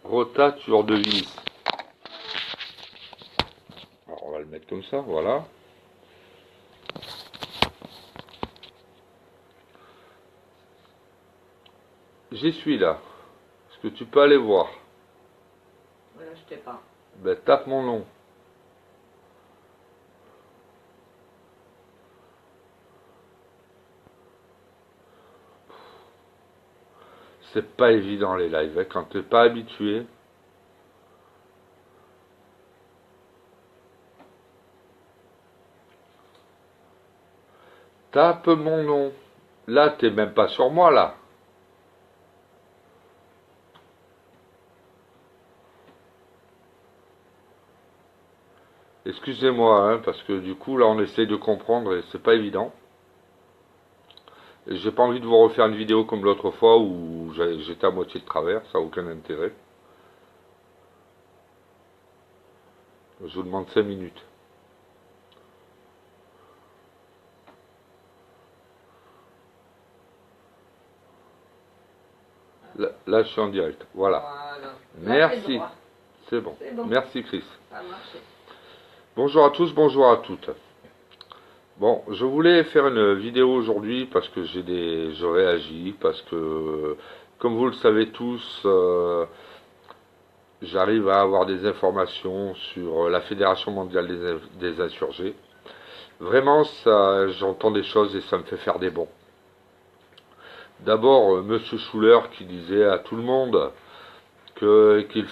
rotature de vis. Alors on va le mettre comme ça, voilà. J'y suis là. Est-ce que tu peux aller voir? Voilà, je t'ai pas. Ben tape mon nom. C'est pas évident les lives, hein, quand t'es pas habitué. Tape mon nom. Là, t'es même pas sur moi, là. Excusez-moi, hein, parce que du coup, là, on essaye de comprendre et c'est pas évident. Et j'ai pas envie de vous refaire une vidéo comme l'autre fois où j'étais à moitié de travers, ça n'a aucun intérêt. Je vous demande 5 minutes. Là, je suis en direct. Voilà. Voilà. Merci. C'est bon. C'est bon. Merci, Chris. Ça a marché. Bonjour à tous, bonjour à toutes. Bon, je voulais faire une vidéo aujourd'hui parce que je réagis, parce que, comme vous le savez tous, j'arrive à avoir des informations sur la Fédération mondiale des insurgés. Vraiment, ça, j'entends des choses et ça me fait faire des bons. D'abord, Monsieur Schuller qui disait à tout le monde qu'il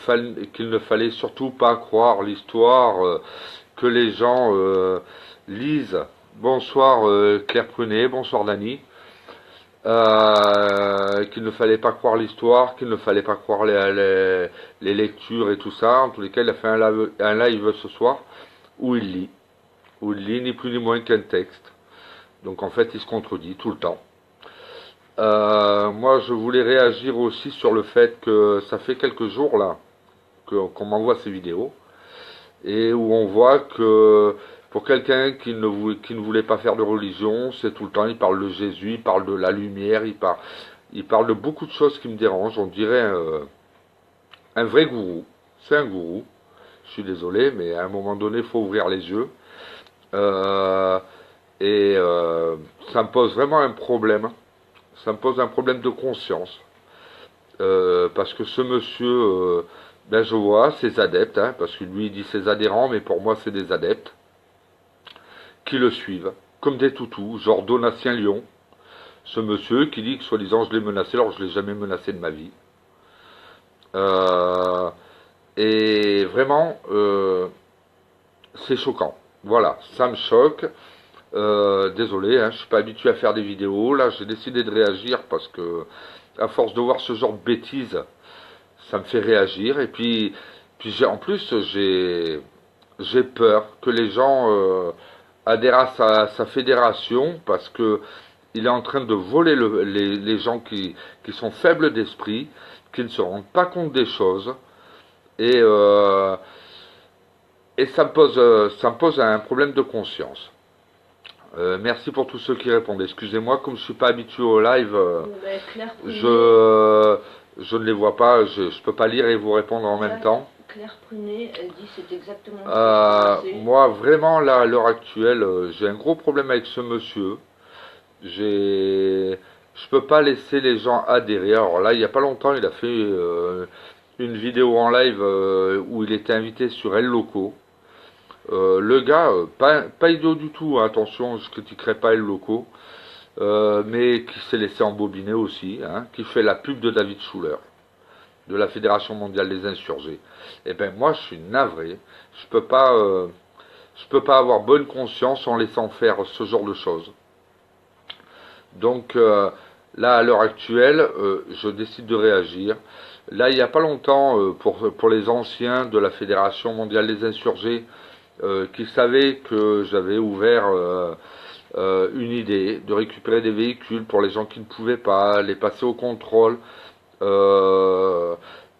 ne fallait surtout pas croire l'histoire que les gens lisent. Bonsoir Claire Prunet, bonsoir Dany. Qu'il ne fallait pas croire l'histoire, qu'il ne fallait pas croire les lectures et tout ça. En tous les cas, il a fait un live ce soir où il lit. Où il lit ni plus ni moins qu'un texte. Donc en fait, il se contredit tout le temps. Moi, je voulais réagir aussi sur le fait que ça fait quelques jours là qu'on m'envoie ces vidéos et où on voit que pour quelqu'un qui ne voulait pas faire de religion, c'est tout le temps, il parle de Jésus, il parle de la lumière, il parle de beaucoup de choses qui me dérangent. On dirait un vrai gourou. C'est un gourou. Je suis désolé, mais à un moment donné, il faut ouvrir les yeux. Euh, Ça me pose vraiment un problème. Ça me pose un problème de conscience. Parce que ce monsieur, ben je vois ses adeptes, hein, parce que lui il dit ses adhérents, mais pour moi c'est des adeptes, qui le suivent, comme des toutous, genre Donatien Lyon, ce monsieur qui dit que soi-disant je l'ai menacé, alors je l'ai jamais menacé de ma vie. Euh, et vraiment, c'est choquant. Voilà, ça me choque. Désolé, hein, je suis pas habitué à faire des vidéos. Là, j'ai décidé de réagir parce que, à force de voir ce genre de bêtises, ça me fait réagir. Et puis en plus, j'ai peur que les gens adhèrent à sa fédération parce que il est en train de voler les gens qui sont faibles d'esprit, qui ne se rendent pas compte des choses. Et, euh, et ça me pose un problème de conscience. Merci pour tous ceux qui répondent. Excusez-moi, comme je suis pas habitué au live, Claire Prunet, je ne les vois pas, je ne peux pas lire et vous répondre en même temps. Claire Prunet, elle dit c'est exactement ce qui s'est passé. Moi, vraiment, là, à l'heure actuelle, j'ai un gros problème avec ce monsieur. Je peux pas laisser les gens adhérer. Alors là, il y a pas longtemps, il a fait une vidéo en live où il était invité sur El Loco. Le gars, pas idiot du tout, hein, attention, je critiquerai pas El Loco, mais qui s'est laissé embobiner aussi, hein, qui fait la pub de David Schuller, de la Fédération mondiale des insurgés. Et ben moi, je suis navré, je peux pas avoir bonne conscience en laissant faire ce genre de choses. Donc là, à l'heure actuelle, je décide de réagir. Là, il n'y a pas longtemps, pour les anciens de la Fédération mondiale des insurgés, qui savaient que j'avais ouvert une idée de récupérer des véhicules pour les gens qui ne pouvaient pas, les passer au contrôle, euh,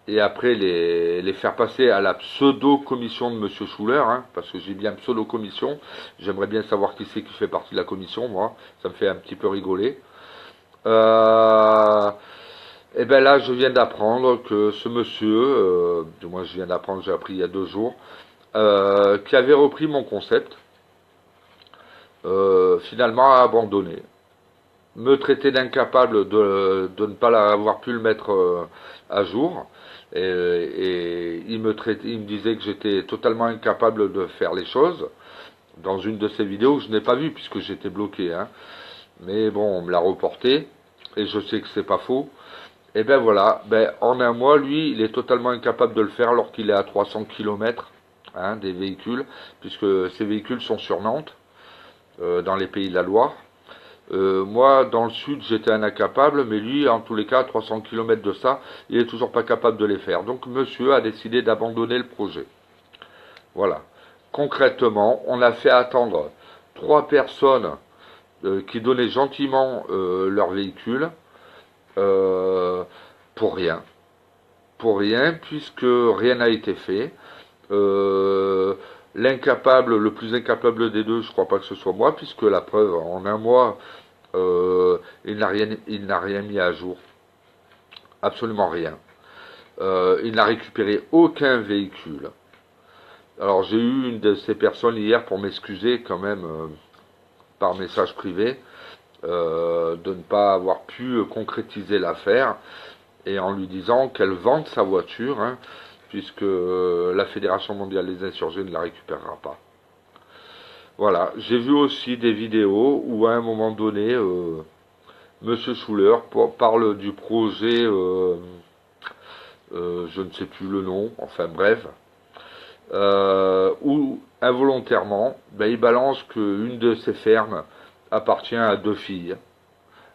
et après les faire passer à la pseudo-commission de Monsieur Schuller, hein, parce que j'ai bien pseudo-commission, j'aimerais bien savoir qui c'est qui fait partie de la commission, moi, ça me fait un petit peu rigoler. Euh, Et bien là, je viens d'apprendre que ce monsieur, du moins je viens d'apprendre, j'ai appris il y a 2 jours, qui avait repris mon concept, finalement a abandonné. Me traiter d'incapable de ne pas avoir pu le mettre à jour. Et il me disait que j'étais totalement incapable de faire les choses. Dans une de ses vidéos, je n'ai pas vu puisque j'étais bloqué. Hein. Mais bon, on me l'a reporté. Et je sais que c'est pas faux. Et ben voilà, ben, en un mois, lui, il est totalement incapable de le faire alors qu'il est à 300 km hein, des véhicules, puisque ces véhicules sont sur Nantes, dans les pays de la Loire. Moi, dans le sud, j'étais un incapable, mais lui, en tous les cas, à 300 km de ça, il est toujours pas capable de les faire. Donc, monsieur a décidé d'abandonner le projet. Voilà. Concrètement, on a fait attendre 3 personnes qui donnaient gentiment leur véhicule euh, pour rien. Pour rien, puisque rien n'a été fait. Euh, L'incapable, le plus incapable des deux, je crois pas que ce soit moi, puisque la preuve, en un mois, il n'a rien mis à jour, absolument rien. Il n'a récupéré aucun véhicule. Alors j'ai eu une de ces personnes hier pour m'excuser quand même par message privé de ne pas avoir pu concrétiser l'affaire et en lui disant qu'elle vende sa voiture hein, puisque la Fédération mondiale des insurgés ne la récupérera pas. Voilà, j'ai vu aussi des vidéos où à un moment donné, Monsieur Schuller parle du projet, je ne sais plus le nom, enfin bref, où involontairement, ben, il balance qu'une de ces fermes appartient à 2 filles.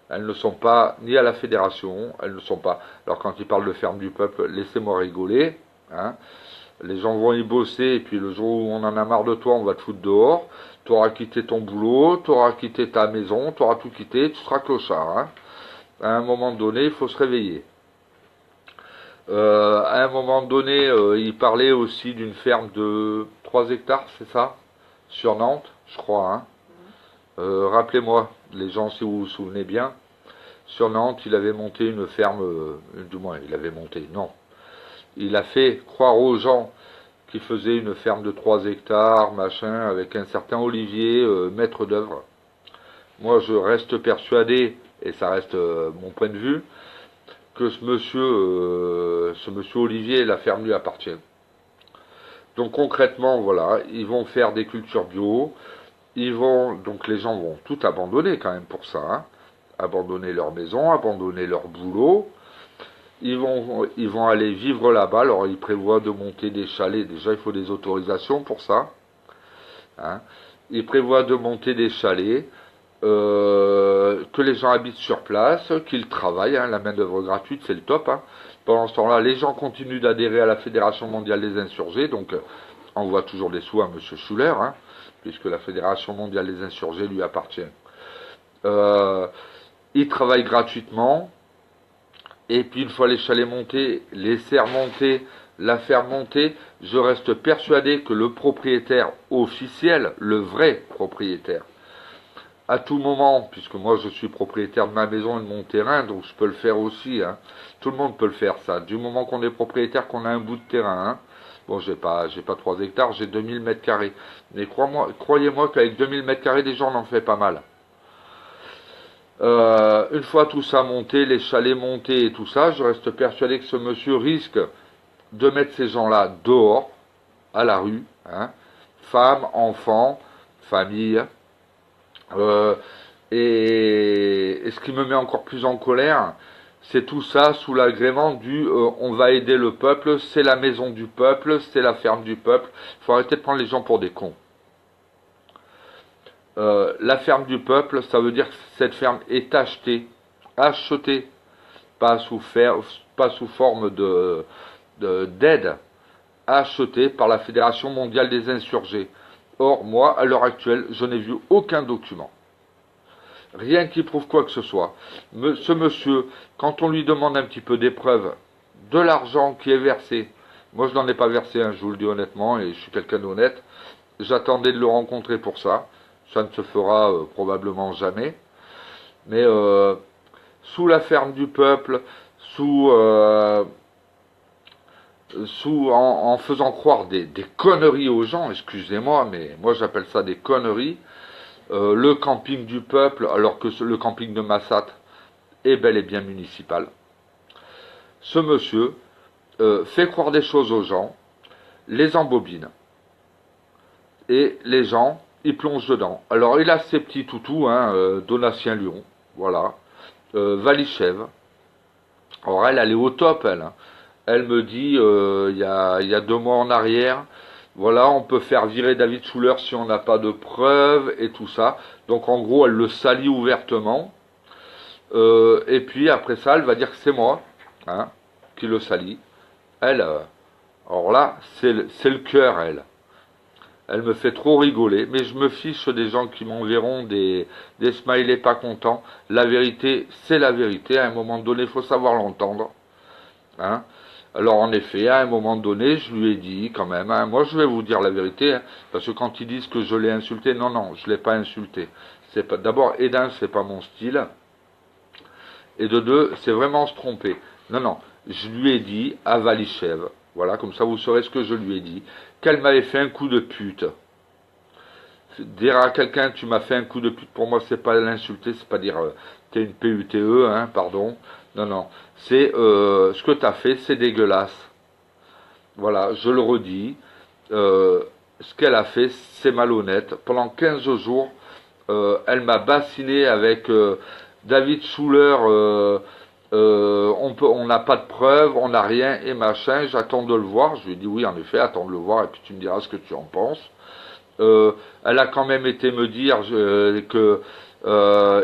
Elles ne sont pas ni à la fédération, elles ne sont pas. Alors quand il parle de ferme du peuple, laissez-moi rigoler. Hein. Les gens vont y bosser et puis le jour où on en a marre de toi, on va te foutre dehors. Tu auras quitté ton boulot, tu auras quitté ta maison, tu auras tout quitté, tu seras clochard. Hein. À un moment donné, il faut se réveiller. À un moment donné, il parlait aussi d'une ferme de 3 hectares, c'est ça? Sur Nantes, je crois. Hein. Rappelez-moi, les gens, si vous vous souvenez bien, sur Nantes, il avait monté une ferme, du moins, il avait monté, non. Il a fait croire aux gens qu'il faisait une ferme de 3 hectares, machin, avec un certain Olivier, maître d'œuvre. Moi, je reste persuadé, et ça reste mon point de vue, que ce monsieur Olivier, la ferme lui appartient. Donc concrètement, voilà, ils vont faire des cultures bio, donc les gens vont tout abandonner quand même pour ça, hein. Abandonner leur maison, abandonner leur boulot. Ils vont aller vivre là-bas. Alors ils prévoient de monter des chalets. Déjà, il faut des autorisations pour ça. Hein. Ils prévoient de monter des chalets, que les gens habitent sur place, qu'ils travaillent. Hein. La main-d'œuvre gratuite, c'est le top. Hein. Pendant ce temps-là, les gens continuent d'adhérer à la Fédération mondiale des insurgés. Donc, on voit toujours des sous à M. Schuller, hein, puisque la Fédération mondiale des insurgés lui appartient. Ils travaillent gratuitement. Et puis une fois les chalets montés, les serres montées, la ferme montée, je reste persuadé que le propriétaire officiel, le vrai propriétaire, à tout moment, puisque moi je suis propriétaire de ma maison et de mon terrain, donc je peux le faire aussi, hein. Tout le monde peut le faire ça, du moment qu'on est propriétaire, qu'on a un bout de terrain, hein. Bon, j'ai pas 3 hectares, j'ai 2000 mètres carrés. Mais croyez-moi qu'avec 2000 mètres carrés, déjà on en fait pas mal. Une fois tout ça monté, les chalets montés et tout ça, je reste persuadé que ce monsieur risque de mettre ces gens-là dehors, à la rue, hein, femmes, enfants, famille. Et ce qui me met encore plus en colère, c'est tout ça sous l'agrément du on va aider le peuple, c'est la maison du peuple, c'est la ferme du peuple. Il faut arrêter de prendre les gens pour des cons. La ferme du peuple, ça veut dire que cette ferme est achetée, pas sous forme d'aide, achetée par la Fédération mondiale des insurgés. Or, moi, à l'heure actuelle, je n'ai vu aucun document. Rien qui prouve quoi que ce soit. Ce monsieur, quand on lui demande un petit peu des preuves de l'argent qui est versé, moi je n'en ai pas versé, hein, je vous le dis honnêtement, et je suis quelqu'un d'honnête, j'attendais de le rencontrer pour ça. Ça ne se fera probablement jamais. Mais sous la ferme du peuple, sous, en faisant croire des conneries aux gens, excusez-moi, mais moi j'appelle ça des conneries. Le camping du peuple, alors que le camping de Massat est bel et bien municipal. Ce monsieur fait croire des choses aux gens, les embobine, et les gens, ils plongent dedans. Alors il a ses petits toutous, hein, Donatien Lyon, voilà, Valichev. Alors elle est au top, elle. Hein. Elle me dit, il y a 2 mois en arrière, voilà, on peut faire virer David Schuller si on n'a pas de preuves et tout ça. Donc en gros, elle le salit ouvertement. Et puis après ça, elle va dire que c'est moi, hein, qui le salit. Elle, alors là, c'est le cœur, elle. Elle me fait trop rigoler, mais je me fiche des gens qui m'enverront des smileys pas contents. La vérité, c'est la vérité. À un moment donné, il faut savoir l'entendre. Hein. Alors en effet, à un moment donné, je lui ai dit quand même, hein, moi je vais vous dire la vérité, hein, parce que quand ils disent que je l'ai insulté, non, non, je l'ai pas insulté. C'est pas, d'abord, et d'un, c'est pas mon style, et de deux, c'est vraiment se tromper. Non, non, je lui ai dit à Valichev, voilà, comme ça vous saurez ce que je lui ai dit, qu'elle m'avait fait un coup de pute. Dire à quelqu'un tu m'as fait un coup de pute, pour moi c'est pas l'insulter, c'est pas dire t'es une PUTE, hein, pardon. Non, non, c'est ce que t'as fait, c'est dégueulasse. Voilà, je le redis, ce qu'elle a fait, c'est malhonnête. Pendant 15 jours, elle m'a bassiné avec David Schuller, on n'a pas de preuves, on n'a rien et machin, j'attends de le voir. Je lui ai dit oui, en effet, attends de le voir et puis tu me diras ce que tu en penses. Elle a quand même été me dire que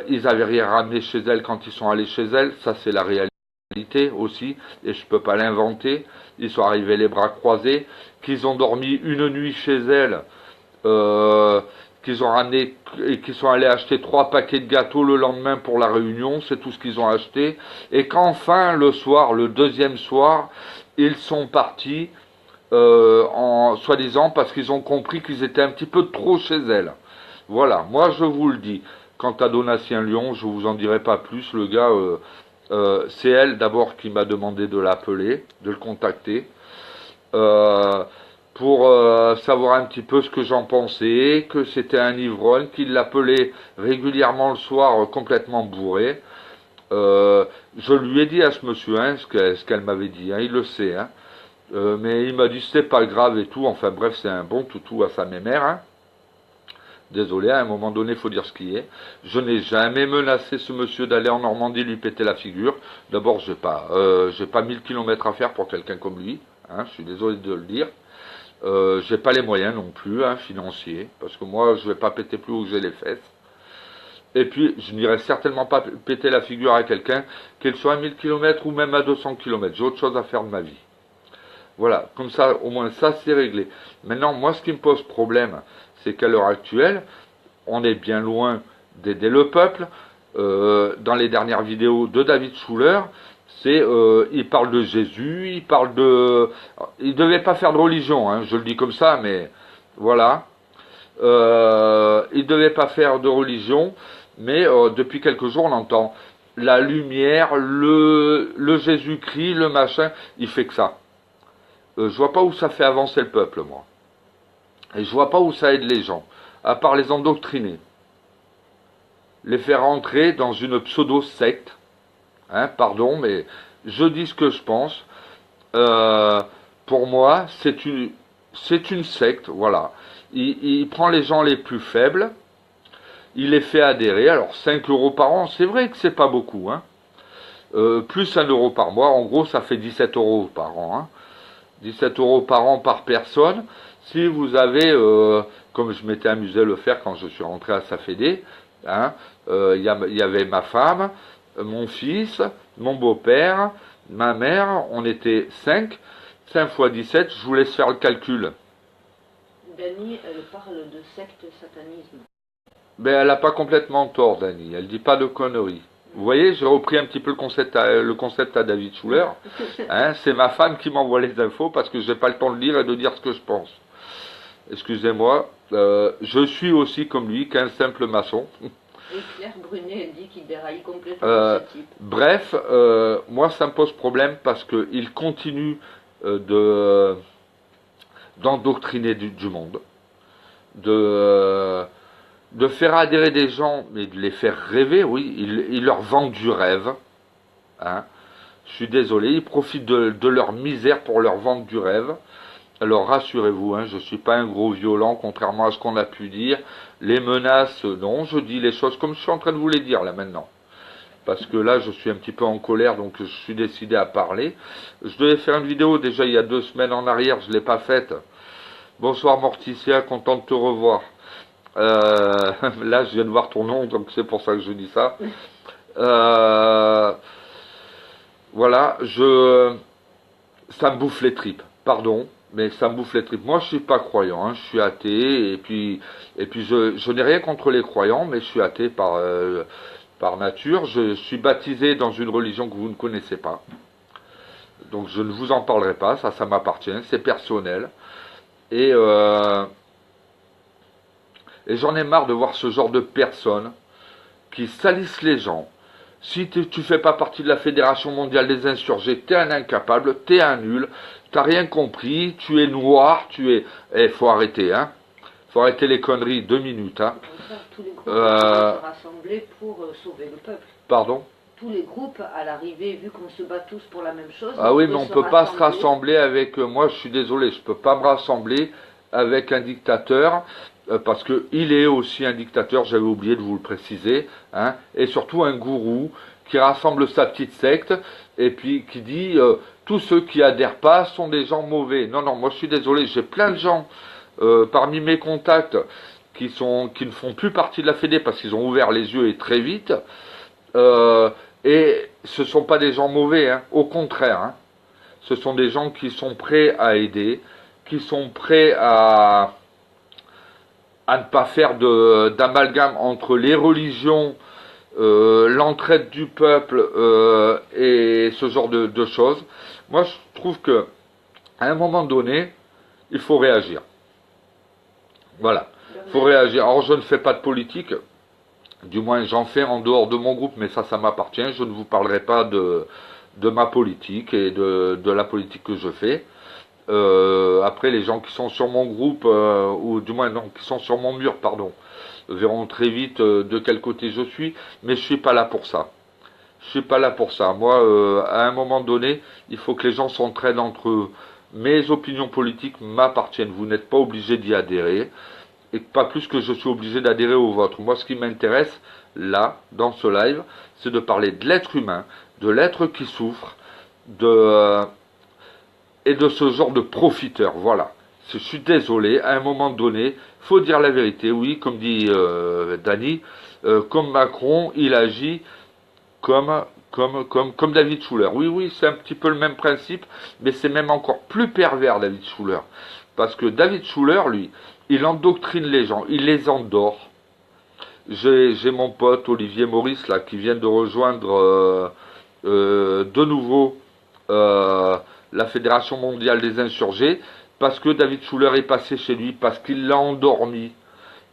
ils avaient rien ramené chez elle quand ils sont allés chez elle. Ça, c'est la réalité aussi, et je peux pas l'inventer. Ils sont arrivés les bras croisés, qu'ils ont dormi une nuit chez elle, qu'ils ont ramené et qu'ils sont allés acheter 3 paquets de gâteaux le lendemain pour la réunion. C'est tout ce qu'ils ont acheté. Et qu'enfin le soir, le deuxième soir, ils sont partis. En soi-disant parce qu'ils ont compris qu'ils étaient un petit peu trop chez elle. Voilà, moi je vous le dis. Quant à Donatien Lyon, je vous en dirai pas plus. Le gars, c'est elle d'abord qui m'a demandé de l'appeler, de le contacter, pour savoir un petit peu ce que j'en pensais, que c'était un ivrogne, qu'il l'appelait régulièrement le soir complètement bourré. Je lui ai dit à ce monsieur, hein, ce qu'elle m'avait dit, hein, il le sait, hein. Mais il m'a dit c'est pas grave et tout. Enfin bref, c'est un bon toutou à sa mémère. Hein. Désolé, à un moment donné, il faut dire ce qui est. Je n'ai jamais menacé ce monsieur d'aller en Normandie lui péter la figure. D'abord, j'ai pas 1000 kilomètres à faire pour quelqu'un comme lui. Hein, je suis désolé de le dire. J'ai pas les moyens non plus, hein, financiers, parce que moi, je vais pas péter plus haut que j'ai les fesses. Et puis, je n'irai certainement pas péter la figure à quelqu'un, qu'il soit à 1000 kilomètres ou même à 200 kilomètres. J'ai autre chose à faire de ma vie. Voilà, comme ça, au moins ça, c'est réglé. Maintenant, moi, ce qui me pose problème, c'est qu'à l'heure actuelle, on est bien loin d'aider le peuple. Dans les dernières vidéos de David Schuller, il parle de Jésus, il parle de... Il devait pas faire de religion, hein, je le dis comme ça, mais voilà. Il devait pas faire de religion, mais depuis quelques jours, on entend la lumière, le Jésus-Christ, le machin, il fait que ça. Je vois pas où ça fait avancer le peuple, moi. Et je vois pas où ça aide les gens, à part les endoctriner. Les faire entrer dans une pseudo-secte. Hein, pardon, mais je dis ce que je pense. Pour moi, c'est une secte, voilà. Il prend les gens les plus faibles, il les fait adhérer. Alors 5 euros par an, c'est vrai que c'est pas beaucoup, hein. Plus 1 euro par mois, en gros, ça fait 17 euros par an, hein. 17 euros par an par personne. Si vous avez, comme je m'étais amusé à le faire quand je suis rentré à Safédé, hein, y avait ma femme, mon fils, mon beau-père, ma mère, on était 5. 5 fois 17, je vous laisse faire le calcul. Dani, elle parle de secte satanisme. Ben, elle n'a pas complètement tort, Dani. Elle dit pas de conneries. Vous voyez, j'ai repris un petit peu le concept à David Schuller. Hein, c'est ma femme qui m'envoie les infos parce que j'ai pas le temps de lire et de dire ce que je pense. Excusez-moi, je suis aussi comme lui qu'un simple maçon. Et Claire Brunet, elle dit qu'il déraille complètement ce type. Bref, moi ça me pose problème parce qu'il continue d'endoctriner du monde, de faire adhérer des gens, mais de les faire rêver, oui, il leur vend du rêve. Hein. Je suis désolé, ils profitent de leur misère pour leur vendre du rêve. Alors rassurez-vous, hein, je ne suis pas un gros violent, contrairement à ce qu'on a pu dire. Les menaces, non, je dis les choses comme je suis en train de vous les dire là maintenant. Parce que là, je suis un petit peu en colère, donc je suis décidé à parler. Je devais faire une vidéo déjà il y a 2 semaines en arrière, je ne l'ai pas faite. Bonsoir Morticia, content de te revoir. Là, je viens de voir ton nom, donc c'est pour ça que je dis ça. Voilà, ça me bouffe les tripes, pardon, mais ça me bouffe les tripes. Moi, je suis pas croyant, hein, je suis athée, et puis je n'ai rien contre les croyants, mais je suis athée par nature. Je suis baptisé dans une religion que vous ne connaissez pas, donc je ne vous en parlerai pas, ça m'appartient, c'est personnel. Et j'en ai marre de voir ce genre de personnes qui salissent les gens. Si tu fais pas partie de la Fédération mondiale des insurgés, t'es un incapable, t'es un nul, t'as rien compris, tu es noir, faut arrêter, hein. Faut arrêter les conneries, 2 minutes, hein. Tous les groupes se rassembler pour sauver le peuple. Pardon ? Tous les groupes, à l'arrivée, vu qu'on se bat tous pour la même chose... Ah oui, mais on peut pas se rassembler avec... moi, je suis désolé, je peux pas me rassembler avec un dictateur... parce qu'il est aussi un dictateur, j'avais oublié de vous le préciser, hein, et surtout un gourou qui rassemble sa petite secte, et puis qui dit tous ceux qui adhèrent pas sont des gens mauvais. Non, non, moi je suis désolé, j'ai plein de gens parmi mes contacts qui ne font plus partie de la Fédé parce qu'ils ont ouvert les yeux et très vite, et ce ne sont pas des gens mauvais, hein, au contraire, hein, ce sont des gens qui sont prêts à aider, qui sont prêts à ne pas faire d'amalgame entre les religions, l'entraide du peuple et ce genre de choses. Moi, je trouve que à un moment donné, il faut réagir. Voilà, il faut réagir. Alors, je ne fais pas de politique, du moins j'en fais en dehors de mon groupe, mais ça m'appartient. Je ne vous parlerai pas de ma politique et de la politique que je fais. Après, les gens qui sont sur mon groupe, ou du moins non, qui sont sur mon mur, pardon, verront très vite de quel côté je suis, mais je suis pas là pour ça. Je suis pas là pour ça. Moi, à un moment donné, il faut que les gens s'entraident entre eux. Mes opinions politiques m'appartiennent. Vous n'êtes pas obligé d'y adhérer, et pas plus que je suis obligé d'adhérer aux vôtres. Moi, ce qui m'intéresse, là, dans ce live, c'est de parler de l'être humain, de l'être qui souffre, et de ce genre de profiteurs, voilà. Je suis désolé, à un moment donné, faut dire la vérité, oui, comme dit Dany, comme Macron, il agit comme David Schuller. Oui, oui, c'est un petit peu le même principe, mais c'est même encore plus pervers, David Schuller. Parce que David Schuller, lui, il endoctrine les gens, il les endort. J'ai mon pote Olivier Maurice, là, qui vient de rejoindre de nouveau la Fédération mondiale des insurgés, parce que David Schuller est passé chez lui, parce qu'il l'a endormi.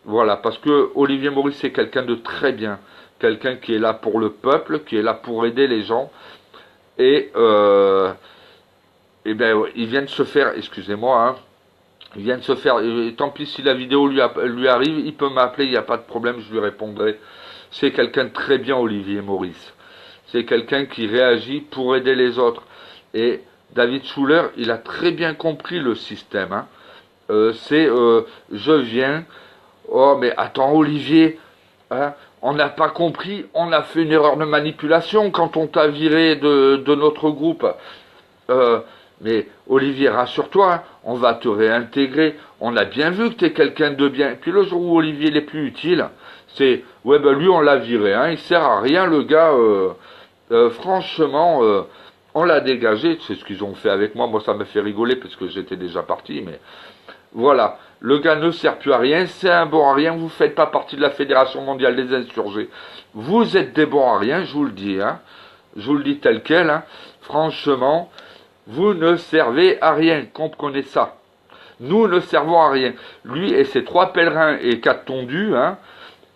Voilà, parce que Olivier Maurice c'est quelqu'un de très bien, quelqu'un qui est là pour le peuple, qui est là pour aider les gens, et ben il vient de se faire, excusez-moi, hein, il vient de se faire, et tant pis si la vidéo lui arrive, il peut m'appeler, il n'y a pas de problème, je lui répondrai. C'est quelqu'un de très bien, Olivier Maurice. C'est quelqu'un qui réagit pour aider les autres. Et David Schuller, il a très bien compris le système. Hein. Je viens, oh mais attends Olivier, hein, on n'a pas compris, on a fait une erreur de manipulation quand on t'a viré de notre groupe. Mais Olivier, rassure-toi, hein, on va te réintégrer, on a bien vu que tu es quelqu'un de bien. Et puis le jour où Olivier n'est plus utile, c'est, ouais ben lui on l'a viré, hein, il sert à rien le gars, franchement... on l'a dégagé, c'est ce qu'ils ont fait avec moi. Moi, ça me fait rigoler parce que j'étais déjà parti. Mais voilà, le gars ne sert plus à rien, c'est un bon à rien. Vous ne faites pas partie de la Fédération mondiale des insurgés. Vous êtes des bons à rien, je vous le dis. Hein. Je vous le dis tel quel. Hein. Franchement, vous ne servez à rien. Comprenez ça. Nous ne servons à rien. Lui et ses 3 pèlerins et 4 tondus, hein,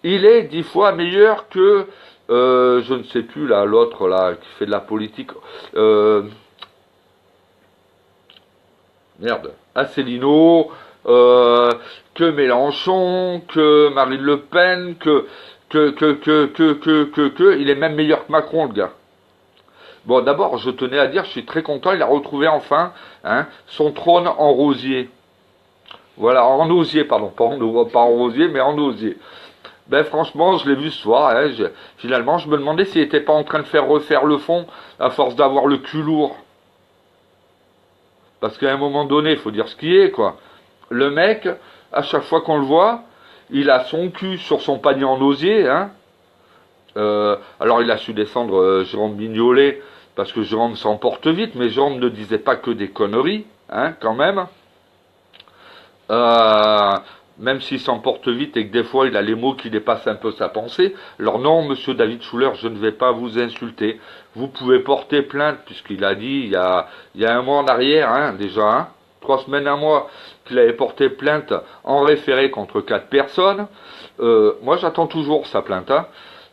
il est 10 fois meilleur que, je ne sais plus, là, l'autre, là, qui fait de la politique, merde, Asselineau, que Mélenchon, que Marine Le Pen, il est même meilleur que Macron, le gars. Bon, d'abord, je tenais à dire, je suis très content, il a retrouvé enfin son trône en rosier. Voilà, en osier, pardon, pas en rosier, mais en osier. Ben franchement, je l'ai vu ce soir, finalement, je me demandais s'il n'était pas en train de faire refaire le fond, à force d'avoir le cul lourd. Parce qu'à un moment donné, il faut dire ce qui est, quoi. Le mec, à chaque fois qu'on le voit, il a son cul sur son panier en osier, hein. Alors il a su descendre Jérôme Mignolet, parce que Jérôme s'emporte vite, mais Jérôme ne disait pas que des conneries, hein, quand même. Euh, Même s'il s'emporte vite et que des fois il a les mots qui dépassent un peu sa pensée. Alors non, monsieur David Schuller, je ne vais pas vous insulter. Vous pouvez porter plainte, puisqu'il a dit il y a un mois en arrière, hein, déjà, hein, 3 semaines, un mois, qu'il avait porté plainte en référé contre 4 personnes. Moi j'attends toujours sa plainte, hein.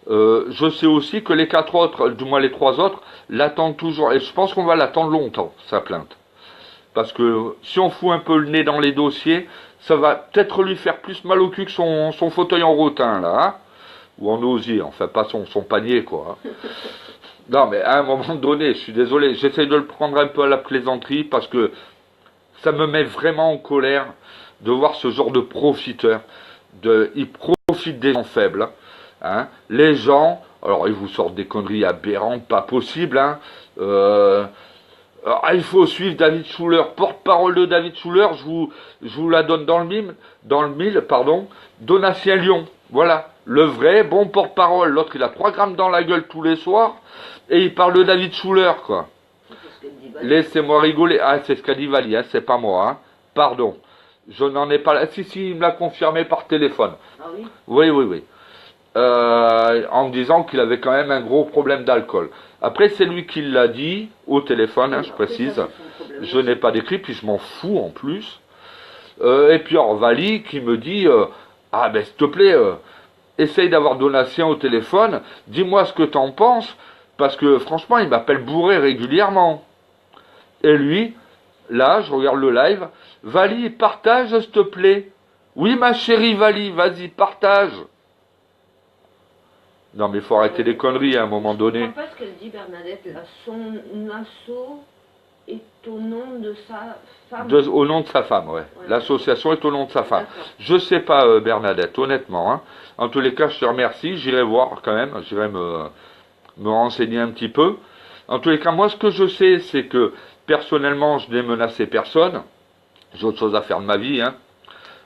Je sais aussi que les 4 autres, du moins les 3 autres, l'attendent toujours. Et je pense qu'on va l'attendre longtemps, sa plainte. Parce que si on fout un peu le nez dans les dossiers, ça va peut-être lui faire plus mal au cul que son fauteuil en rotin, là, hein, ou en osier, enfin pas son panier, quoi. Hein. Non, mais à un moment donné, je suis désolé, j'essaie de le prendre un peu à la plaisanterie, parce que ça me met vraiment en colère de voir ce genre de profiteurs. Ils profitent des gens faibles. Hein. Les gens, alors ils vous sortent des conneries aberrantes, pas possible, hein. Alors, il faut suivre David Schuller, porte-parole de David Schuller, je vous la donne dans le mille, pardon, Donatien Lyon, voilà, le vrai bon porte-parole. L'autre, il a 3 grammes dans la gueule tous les soirs, et il parle de David Schuller, quoi. Laissez-moi rigoler. Ah, c'est ce qu'a dit Vali, hein, c'est pas moi, hein. Pardon. Je n'en ai pas là. Si, il me l'a confirmé par téléphone. Ah oui? Oui, oui, oui. En me disant qu'il avait quand même un gros problème d'alcool. Après, c'est lui qui l'a dit au téléphone, hein, je précise. Je n'ai pas d'écrit, puis je m'en fous en plus. Et puis, alors, Vali qui me dit ah, ben, s'il te plaît, essaye d'avoir Donatien au téléphone, dis-moi ce que t'en penses, parce que franchement, il m'appelle bourré régulièrement. Et lui, là, je regarde le live, Vali, partage, s'il te plaît. Oui, ma chérie Vali, vas-y, partage. Non, mais il faut arrêter les conneries à un moment donné. Je ne comprends pas ce qu'elle dit, Bernadette, là. Son asso est au nom de sa femme. Au nom de sa femme, ouais. L'association est au nom de sa femme. Je sais pas, Bernadette, honnêtement. Hein. En tous les cas, je te remercie. J'irai voir quand même. J'irai me renseigner un petit peu. En tous les cas, moi, ce que je sais, c'est que personnellement, je n'ai menacé personne. J'ai autre chose à faire de ma vie. Hein.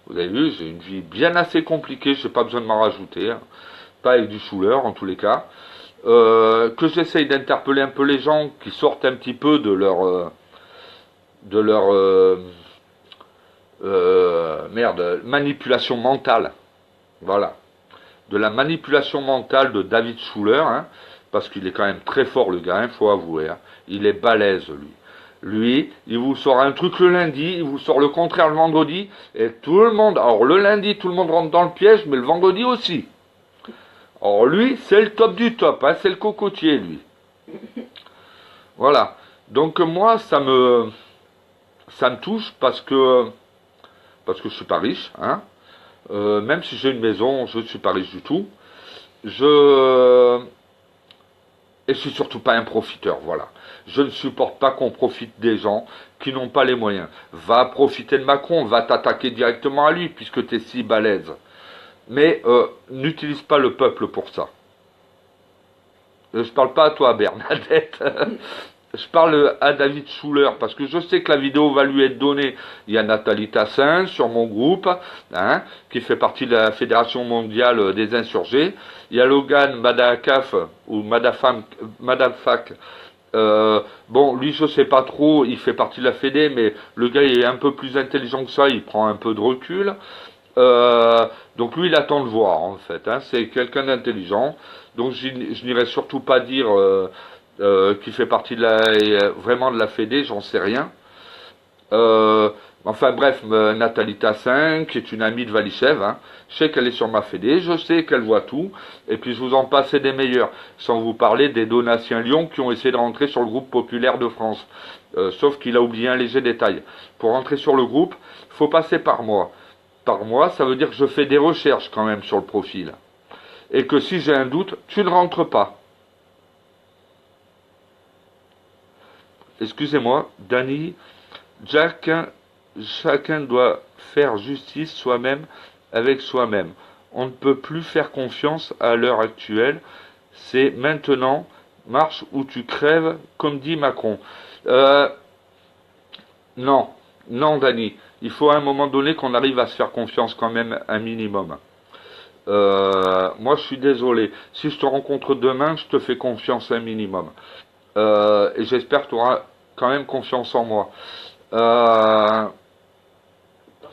Vous avez vu, j'ai une vie bien assez compliquée. Je n'ai pas besoin de m'en rajouter. Hein. Pas avec du Schuller, en tous les cas. Que j'essaye d'interpeller un peu les gens qui sortent un petit peu de leur manipulation mentale. Voilà. De la manipulation mentale de David Schuller, hein, parce qu'il est quand même très fort le gars, il faut avouer. Hein. Il est balèze, lui. Lui, il vous sort un truc le lundi, il vous sort le contraire le vendredi, et tout le monde, alors le lundi, tout le monde rentre dans le piège, mais le vendredi aussi. Alors lui, c'est le top du top, hein, c'est le cocotier, lui. Voilà. Donc moi, ça me touche parce que je suis pas riche, hein. Même si j'ai une maison, je ne suis pas riche du tout. Et je suis surtout pas un profiteur, voilà. Je ne supporte pas qu'on profite des gens qui n'ont pas les moyens. Va profiter de Macron, va t'attaquer directement à lui, puisque tu es si balèze. Mais n'utilise pas le peuple pour ça. Je parle pas à toi, Bernadette. Je parle à David Schuller, parce que je sais que la vidéo va lui être donnée. Il y a Nathalie Tassin sur mon groupe, hein, qui fait partie de la Fédération mondiale des insurgés. Il y a Logan Madafak, ou Madafak. Bon, lui, je sais pas trop, il fait partie de la Fédé, mais le gars il est un peu plus intelligent que ça, il prend un peu de recul. Donc lui, il attend de voir, en fait. Hein, c'est quelqu'un d'intelligent. Donc je n'irai surtout pas dire qui fait partie de vraiment de la Fédé, j'en sais rien. Enfin bref, Nathalie Tassin, qui est une amie de Valichev, hein, je sais qu'elle est sur ma fédé, je sais qu'elle voit tout, et puis je vous en passe des meilleurs, sans vous parler des Donatiens Lyon qui ont essayé de rentrer sur le groupe populaire de France. Sauf qu'il a oublié un léger détail. Pour rentrer sur le groupe, il faut passer par moi. Par moi, ça veut dire que je fais des recherches quand même sur le profil. Et que si j'ai un doute, tu ne rentres pas. Excusez-moi, Dany, chacun doit faire justice soi-même avec soi-même. On ne peut plus faire confiance à l'heure actuelle. C'est maintenant, marche ou tu crèves, comme dit Macron. Non, non, Dany. Il faut à un moment donné qu'on arrive à se faire confiance quand même un minimum. Moi, je suis désolé. Si je te rencontre demain, je te fais confiance un minimum. Et j'espère que tu auras quand même confiance en moi. Parce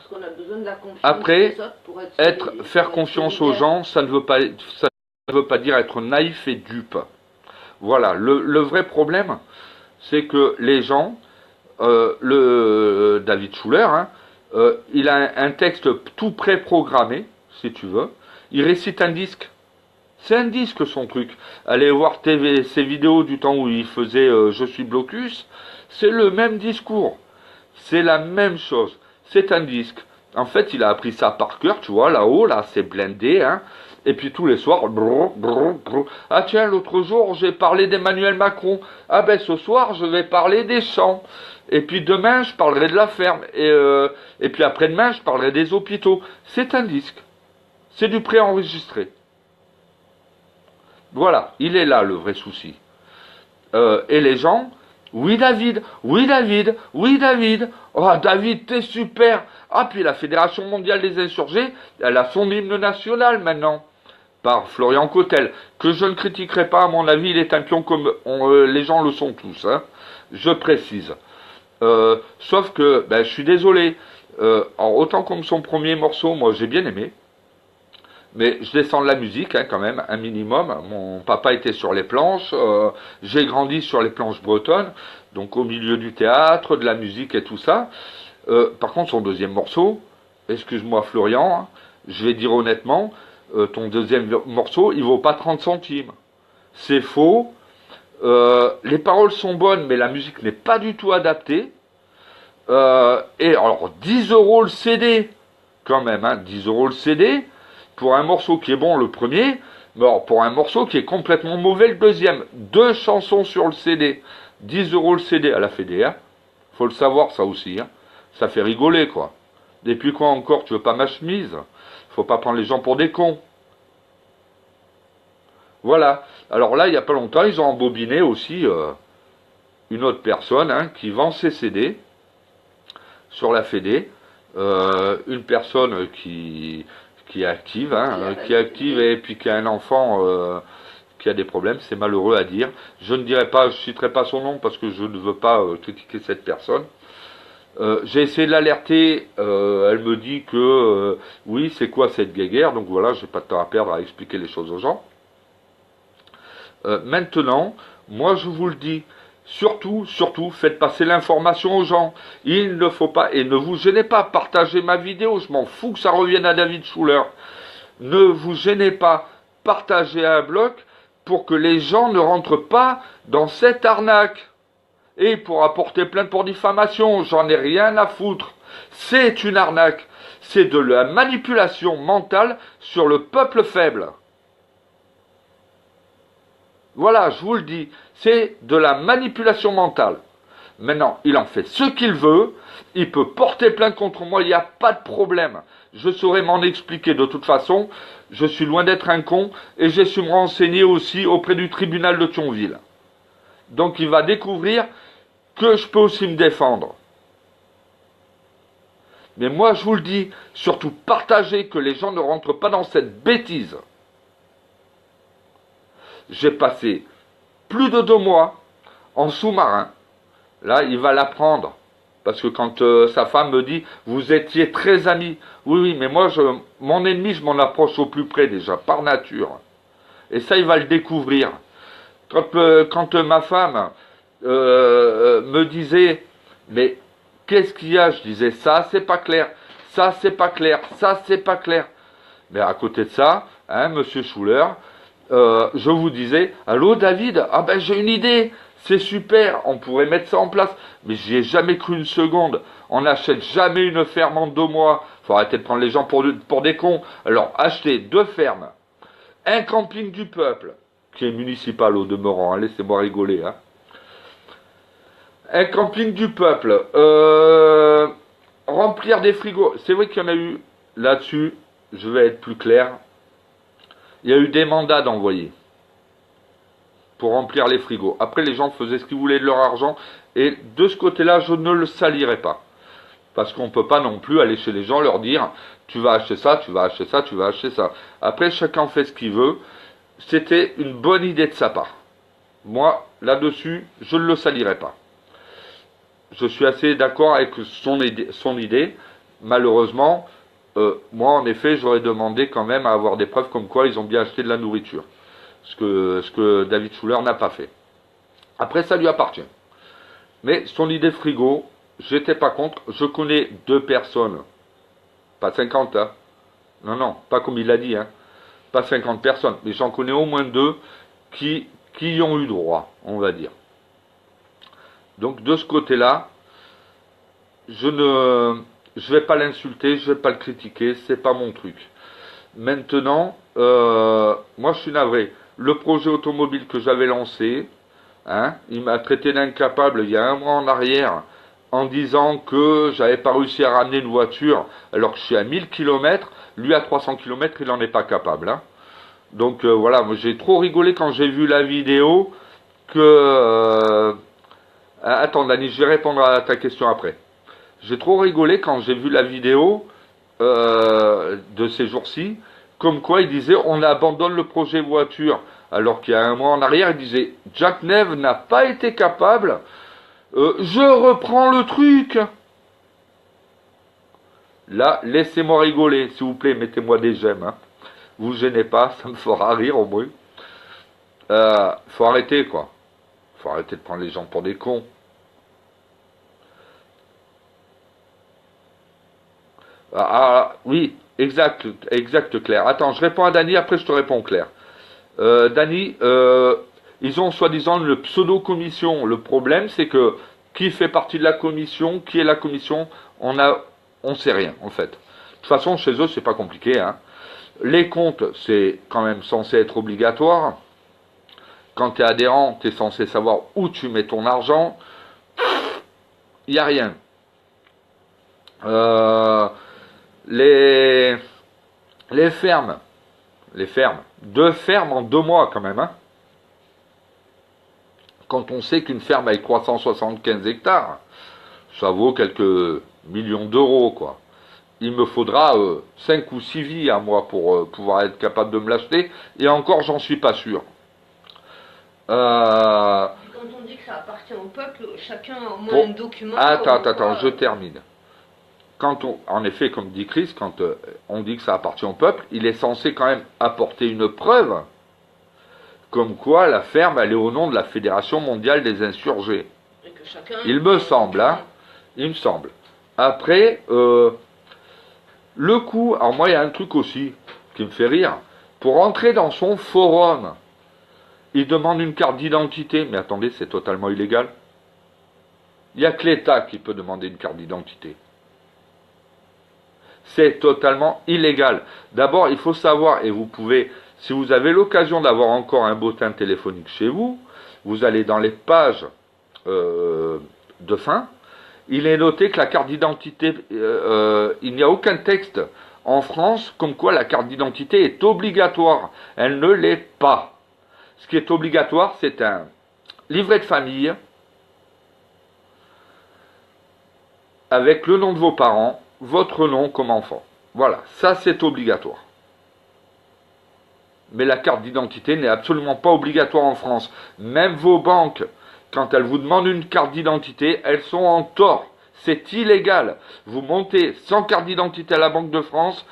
qu'on a besoin de la confiance Après, des autres pour être faire confiance aux gens, ça ne veut pas dire être naïf et dupe. Voilà, le vrai problème, c'est que les gens, David Schuller, hein, il a un texte tout pré-programmé, si tu veux. Il récite un disque. C'est un disque son truc. Allez voir ses vidéos du temps où il faisait Je suis blocus. C'est le même discours. C'est la même chose. C'est un disque. En fait, il a appris ça par cœur, tu vois, là-haut, là, c'est blindé, hein. Et puis tous les soirs, brrr, brrr, brrr. Ah tiens, l'autre jour, j'ai parlé d'Emmanuel Macron. Ah ben, ce soir, je vais parler des champs. Et puis demain, je parlerai de la ferme. Et puis après-demain, je parlerai des hôpitaux. C'est un disque. C'est du préenregistré. Voilà, il est là le vrai souci. Et les gens, oui David, oui David, oui David, oh David t'es super. Ah puis la Fédération mondiale des insurgés, elle a son hymne national maintenant, par Florian Cautel, que je ne critiquerai pas, à mon avis il est un pion comme les gens le sont tous, hein, je précise. Sauf que, ben, je suis désolé, autant comme son premier morceau, moi j'ai bien aimé, mais je descends de la musique hein, quand même, un minimum. Mon papa était sur les planches, j'ai grandi sur les planches bretonnes, donc au milieu du théâtre, de la musique et tout ça. Par contre, son deuxième morceau, excuse-moi Florian, hein, je vais dire honnêtement, ton deuxième morceau, il vaut pas 30 centimes. C'est faux. Les paroles sont bonnes, mais la musique n'est pas du tout adaptée. Et alors, 10 euros le CD, quand même, hein, 10 euros le CD, pour un morceau qui est bon le premier, mais alors pour un morceau qui est complètement mauvais le deuxième. 2 chansons sur le CD, 10 euros le CD à la Fédé, hein. Faut le savoir ça aussi, hein. Ça fait rigoler quoi. Et puis quoi encore, tu veux pas ma chemise? Faut pas prendre les gens pour des cons. Voilà. Alors là, il y a pas longtemps, ils ont embobiné aussi une autre personne hein, qui vend ses CD sur la Fédé. Une personne qui est active, hein, qui est active et puis qui a un enfant qui a des problèmes, c'est malheureux à dire. Je ne dirai pas, je citerai pas son nom parce que je ne veux pas critiquer cette personne. J'ai essayé de l'alerter, elle me dit que oui, c'est quoi cette guéguerre, donc voilà, j'ai pas de temps à perdre à expliquer les choses aux gens. Maintenant, moi je vous le dis, surtout, faites passer l'information aux gens. Il ne faut pas, et ne vous gênez pas, partagez ma vidéo, je m'en fous que ça revienne à David Schuller. Ne vous gênez pas, partagez un bloc pour que les gens ne rentrent pas dans cette arnaque. Et pour apporter plainte pour diffamation, j'en ai rien à foutre. C'est une arnaque. C'est de la manipulation mentale sur le peuple faible. Voilà, je vous le dis, c'est de la manipulation mentale. Maintenant, il en fait ce qu'il veut, il peut porter plainte contre moi, il n'y a pas de problème. Je saurai m'en expliquer de toute façon, je suis loin d'être un con, et j'ai su me renseigner aussi auprès du tribunal de Thionville. Donc il va découvrir que je peux aussi me défendre. Mais moi je vous le dis, surtout partagez que les gens ne rentrent pas dans cette bêtise. J'ai passé plus de 2 mois en sous-marin. Là, il va l'apprendre. Parce que quand sa femme me dit, vous étiez très amis. Oui, oui, mais moi, mon ennemi, je m'en approche au plus près déjà, par nature. Et ça, il va le découvrir. Quand ma femme me disait, mais qu'est-ce qu'il y a? Je disais, ça c'est pas clair, ça c'est pas clair, ça c'est pas clair. Mais à côté de ça, hein, monsieur Schuller, je vous disais, allô David, ah ben j'ai une idée, c'est super, on pourrait mettre ça en place. Mais j'y ai jamais cru une seconde. On n'achète jamais une ferme en 2 mois. Faut arrêter de prendre les gens pour des cons. Alors achetez 2 fermes, un camping du peuple, qui est municipal au demeurant, hein, laissez-moi rigoler. Hein. Un camping du peuple, remplir des frigos. C'est vrai qu'il y en a eu là-dessus, je vais être plus clair. Il y a eu des mandats d'envoyer pour remplir les frigos. Après, les gens faisaient ce qu'ils voulaient de leur argent. Et de ce côté-là, je ne le salirai pas. Parce qu'on ne peut pas non plus aller chez les gens leur dire tu vas acheter ça, tu vas acheter ça, tu vas acheter ça. Après, chacun fait ce qu'il veut. C'était une bonne idée de sa part. Moi, là-dessus, je ne le salirai pas. Je suis assez d'accord avec son idée. Malheureusement, moi, en effet, j'aurais demandé quand même à avoir des preuves comme quoi ils ont bien acheté de la nourriture. Ce que David Schuller n'a pas fait. Après, ça lui appartient. Mais son idée frigo, j'étais pas contre. Je connais 2 personnes, pas 50, hein. Non, pas comme il l'a dit, hein. Pas 50 personnes, mais j'en connais au moins 2 qui y ont eu droit, on va dire. Donc de ce côté-là, je vais pas l'insulter, je vais pas le critiquer, c'est pas mon truc. Maintenant, moi je suis navré. Le projet automobile que j'avais lancé, hein, il m'a traité d'incapable il y a 1 mois en arrière en disant que j'avais pas réussi à ramener une voiture alors que je suis à 1000 km, lui à 300 km il n'en est pas capable. Hein. Donc voilà, moi j'ai trop rigolé quand j'ai vu la vidéo que... attends Dani, je vais répondre à ta question après. J'ai trop rigolé quand j'ai vu la vidéo de ces jours-ci, comme quoi il disait on abandonne le projet voiture, alors qu'il y a 1 mois en arrière il disait Jack Neve n'a pas été capable, je reprends le truc. Là, laissez-moi rigoler, s'il vous plaît, mettez-moi des j'aime. Hein. Vous gênez pas, ça me fera rire au moins. Faut arrêter quoi. Faut arrêter de prendre les gens pour des cons. Oui, exact Claire. Attends, je réponds à Dani, après je te réponds Claire. Dani, ils ont soi-disant une pseudo-commission. Le problème, c'est que qui fait partie de la commission, qui est la commission, on sait rien en fait. De toute façon, chez eux, c'est pas compliqué. Hein. Les comptes, c'est quand même censé être obligatoire. Quand tu es adhérent, tu es censé savoir où tu mets ton argent. Il n'y a rien. Les fermes. 2 fermes en 2 mois quand même. Hein. Quand on sait qu'une ferme avec 375 hectares, ça vaut quelques millions d'euros, quoi. Il me faudra 5 ou 6 vies à moi pour pouvoir être capable de me l'acheter, et encore, j'en suis pas sûr. Quand on dit que ça appartient au peuple, chacun a au moins un document. Attends, je termine. En effet, comme dit Chris, quand on dit que ça appartient au peuple, il est censé quand même apporter une preuve comme quoi la ferme, elle est au nom de la Fédération mondiale des insurgés. Et que chacun il me semble, hein. Il me semble. Après, le coup, alors moi, il y a un truc aussi qui me fait rire. Pour entrer dans son forum, il demande une carte d'identité. Mais attendez, c'est totalement illégal. Il n'y a que l'État qui peut demander une carte d'identité. C'est totalement illégal. D'abord, il faut savoir, et vous pouvez, si vous avez l'occasion d'avoir encore un bottin téléphonique chez vous, vous allez dans les pages de fin, il est noté que la carte d'identité, il n'y a aucun texte en France comme quoi la carte d'identité est obligatoire. Elle ne l'est pas. Ce qui est obligatoire, c'est un livret de famille avec le nom de vos parents, votre nom comme enfant. Voilà, ça c'est obligatoire. Mais la carte d'identité n'est absolument pas obligatoire en France. Même vos banques, quand elles vous demandent une carte d'identité, elles sont en tort. C'est illégal. Vous montez sans carte d'identité à la Banque de France,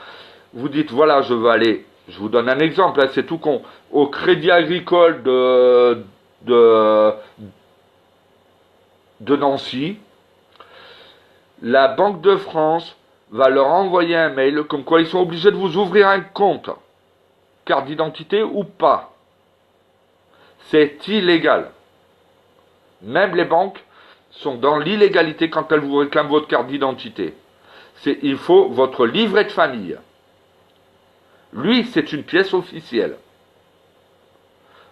vous dites voilà, je veux aller, je vous donne un exemple, hein, c'est tout con, au Crédit Agricole de Nancy. la Banque de France va leur envoyer un mail comme quoi ils sont obligés de vous ouvrir un compte, carte d'identité ou pas. C'est illégal. Même les banques sont dans l'illégalité quand elles vous réclament votre carte d'identité. Il faut votre livret de famille. Lui, c'est une pièce officielle.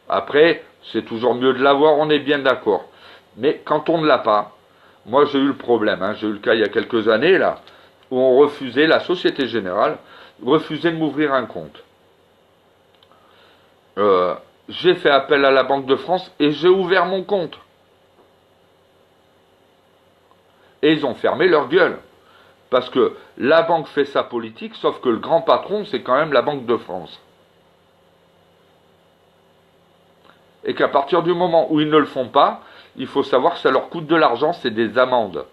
Après, c'est toujours mieux de l'avoir, on est bien d'accord. Mais quand on ne l'a pas, moi j'ai eu le problème, hein, j'ai eu le cas il y a quelques années là, où on refusait, la Société Générale refusait de m'ouvrir un compte. J'ai fait appel à la Banque de France et j'ai ouvert mon compte. Et ils ont fermé leur gueule. Parce que la banque fait sa politique, sauf que le grand patron, c'est quand même la Banque de France. Et qu'à partir du moment où ils ne le font pas, il faut savoir que ça leur coûte de l'argent, c'est des amendes.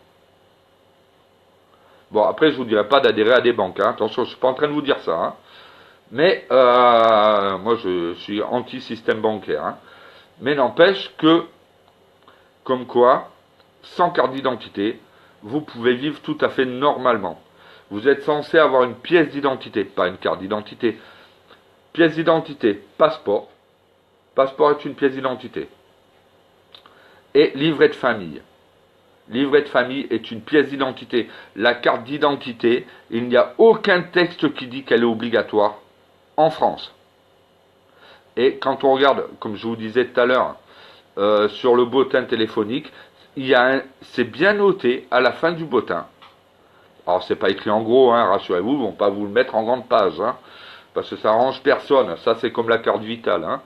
Bon, après, je ne vous dirai pas d'adhérer à des banques, hein. Attention, je ne suis pas en train de vous dire ça. Hein. Mais moi, je suis anti-système bancaire. Hein. Mais n'empêche que, comme quoi, sans carte d'identité, vous pouvez vivre tout à fait normalement. Vous êtes censé avoir une pièce d'identité, pas une carte d'identité. Pièce d'identité, passeport. Passeport est une pièce d'identité. Et livret de famille. Livret de famille est une pièce d'identité. La carte d'identité, il n'y a aucun texte qui dit qu'elle est obligatoire en France. Et quand on regarde, comme je vous disais tout à l'heure, sur le bottin téléphonique, c'est bien noté à la fin du bottin. Alors c'est pas écrit en gros, hein, rassurez-vous, ils vont pas vous le mettre en grande page, hein, parce que ça arrange personne. Ça c'est comme la carte vitale. Hein.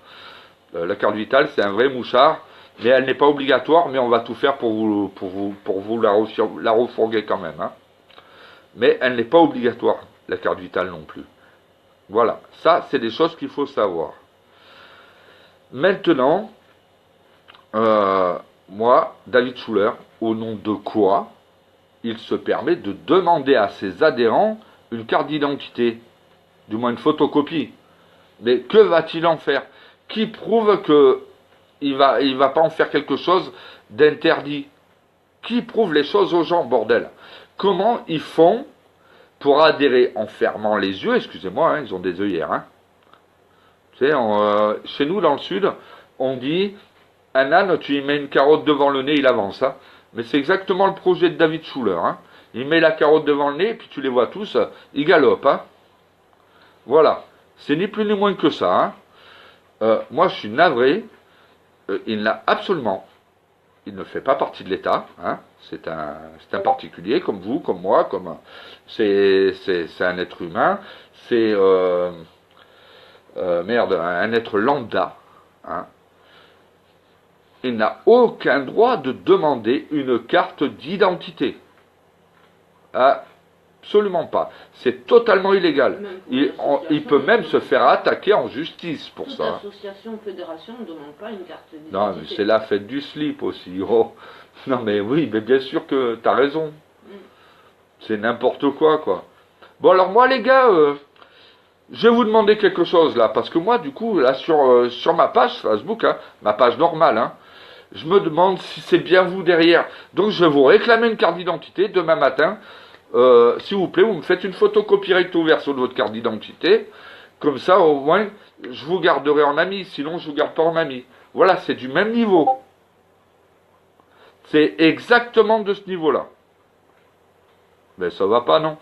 La carte vitale c'est un vrai mouchard, mais elle n'est pas obligatoire, mais on va tout faire pour vous la refourguer quand même. Hein. Mais elle n'est pas obligatoire, la carte vitale non plus. Voilà, ça c'est des choses qu'il faut savoir. Maintenant, moi, David Schuller, au nom de quoi il se permet de demander à ses adhérents une carte d'identité, du moins une photocopie. Mais que va-t-il en faire? Qui prouve qu'il va pas en faire quelque chose d'interdit? Qui prouve les choses aux gens, bordel? Comment ils font pour adhérer en fermant les yeux? Excusez-moi, hein, ils ont des œillères. Hein. Tu sais, chez nous, dans le sud, on dit, un âne, tu y mets une carotte devant le nez, il avance. Hein. Mais c'est exactement le projet de David Schuller. Hein. Il met la carotte devant le nez, puis tu les vois tous, ils galopent. Hein. Voilà. C'est ni plus ni moins que ça. Hein. Moi, je suis navré. Il ne fait pas partie de l'État. Hein. C'est un particulier, comme vous, comme moi, c'est un être humain. C'est un être lambda. Hein. Il n'a aucun droit de demander une carte d'identité. Absolument pas. C'est totalement illégal. Il peut même se faire attaquer en justice pour ça. Toute association ou fédération ne demande pas une carte d'identité. Non, mais c'est la fête du slip aussi. Oh. Non, mais oui, mais bien sûr que t'as raison. C'est n'importe quoi, quoi. Bon, alors moi, les gars, je vais vous demander quelque chose, là, parce que moi, du coup, là, sur ma page Facebook, hein, ma page normale, hein, je me demande si c'est bien vous derrière. Donc je vais vous réclamer une carte d'identité demain matin. S'il vous plaît, vous me faites une photocopie recto verso de votre carte d'identité. Comme ça, au moins, je vous garderai en ami. Sinon, je vous garde pas en ami. Voilà, c'est du même niveau. C'est exactement de ce niveau-là. Mais ça va pas, non?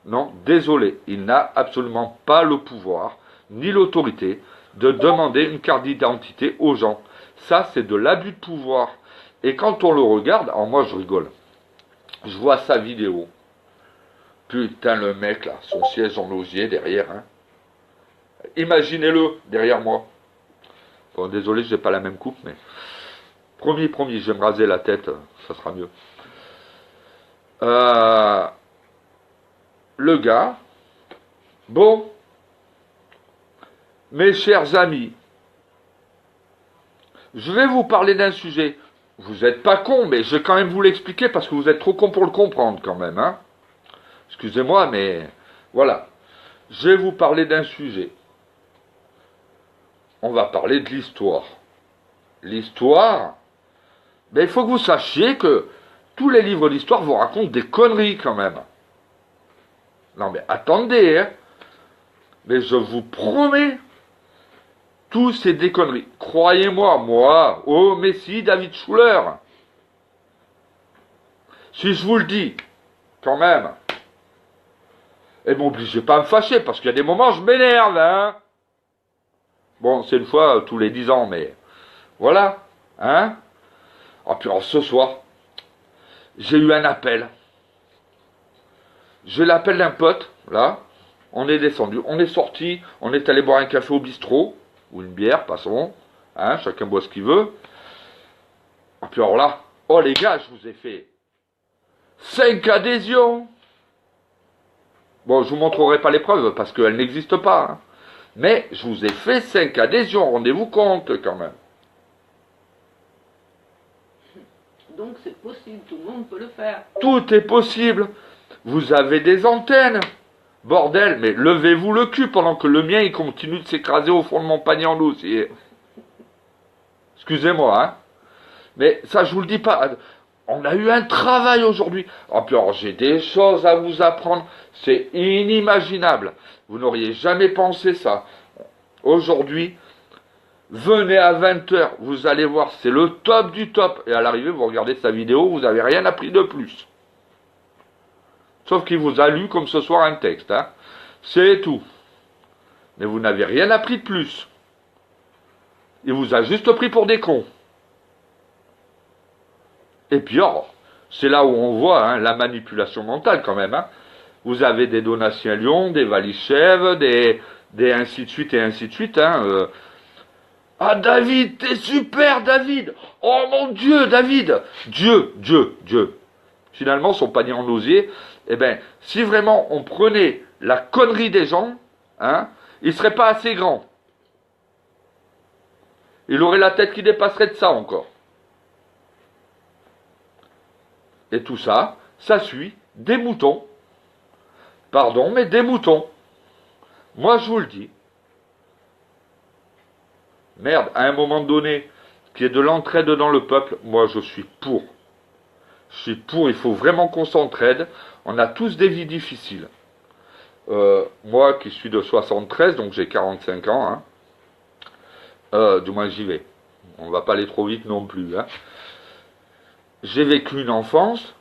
Non, désolé. Il n'a absolument pas le pouvoir, ni l'autorité, de demander une carte d'identité aux gens. Ça, c'est de l'abus de pouvoir. Et quand on le regarde, alors moi je rigole. Je vois sa vidéo. Putain, le mec là, son siège en osier derrière. Hein. Imaginez-le derrière moi. Bon, désolé, j'ai pas la même coupe, mais promis, je vais me raser la tête, ça sera mieux. Le gars, bon. Mes chers amis, je vais vous parler d'un sujet. Vous n'êtes pas cons, mais je vais quand même vous l'expliquer parce que vous êtes trop cons pour le comprendre quand même. Hein. Excusez-moi, mais voilà. Je vais vous parler d'un sujet. On va parler de l'histoire. L'histoire Ben, il faut que vous sachiez que tous les livres d'histoire vous racontent des conneries quand même. Non mais attendez, hein. Mais je vous promets, tout c'est des conneries. Croyez-moi, moi, oh Messi, David Schuller. Si je vous le dis, quand même. Et m'obligez pas à me fâcher, parce qu'il y a des moments je m'énerve, hein. Bon, c'est une fois tous les 10 ans, mais voilà, hein. Ah, puis alors, ce soir, j'ai eu un appel. J'ai l'appel d'un pote, là. On est descendu, on est sorti, on est allé boire un café au bistrot, ou une bière, passons, hein, chacun boit ce qu'il veut. Et puis alors là, oh les gars, je vous ai fait 5 adhésions. Bon, je vous montrerai pas les preuves, parce qu'elles n'existent pas, hein. Mais je vous ai fait 5 adhésions, rendez-vous compte quand même. Donc c'est possible, tout le monde peut le faire. Tout est possible. Vous avez des antennes. Bordel, mais levez-vous le cul pendant que le mien il continue de s'écraser au fond de mon panier en douce. Excusez-moi, hein. Mais ça, je vous le dis pas. On a eu un travail aujourd'hui. Oh, puis alors, j'ai des choses à vous apprendre. C'est inimaginable. Vous n'auriez jamais pensé ça. Aujourd'hui, venez à 20h. Vous allez voir, c'est le top du top. Et à l'arrivée, vous regardez sa vidéo, vous n'avez rien appris de plus. Sauf qu'il vous a lu comme ce soir un texte, hein. C'est tout. Mais vous n'avez rien appris de plus. Il vous a juste pris pour des cons. Et puis, oh, c'est là où on voit, hein, la manipulation mentale quand même, hein. Vous avez des donations à Lyon, des Valichèvres, des ainsi de suite et ainsi de suite, hein. Ah, David, t'es super, David. Oh mon Dieu, David. Dieu. Finalement, son panier en osier, eh ben, si vraiment on prenait la connerie des gens, hein, il serait pas assez grand. Il aurait la tête qui dépasserait de ça encore. Et tout ça, ça suit des moutons. Pardon, mais des moutons. Moi, je vous le dis. Merde, à un moment donné, qu'il y ait de l'entraide dans le peuple, moi, je suis pour. Je suis pour, il faut vraiment qu'on s'entraide. On a tous des vies difficiles. Moi qui suis de 73, donc j'ai 45 ans, hein. Du moins j'y vais. On va pas aller trop vite non plus, hein. J'ai vécu une enfance,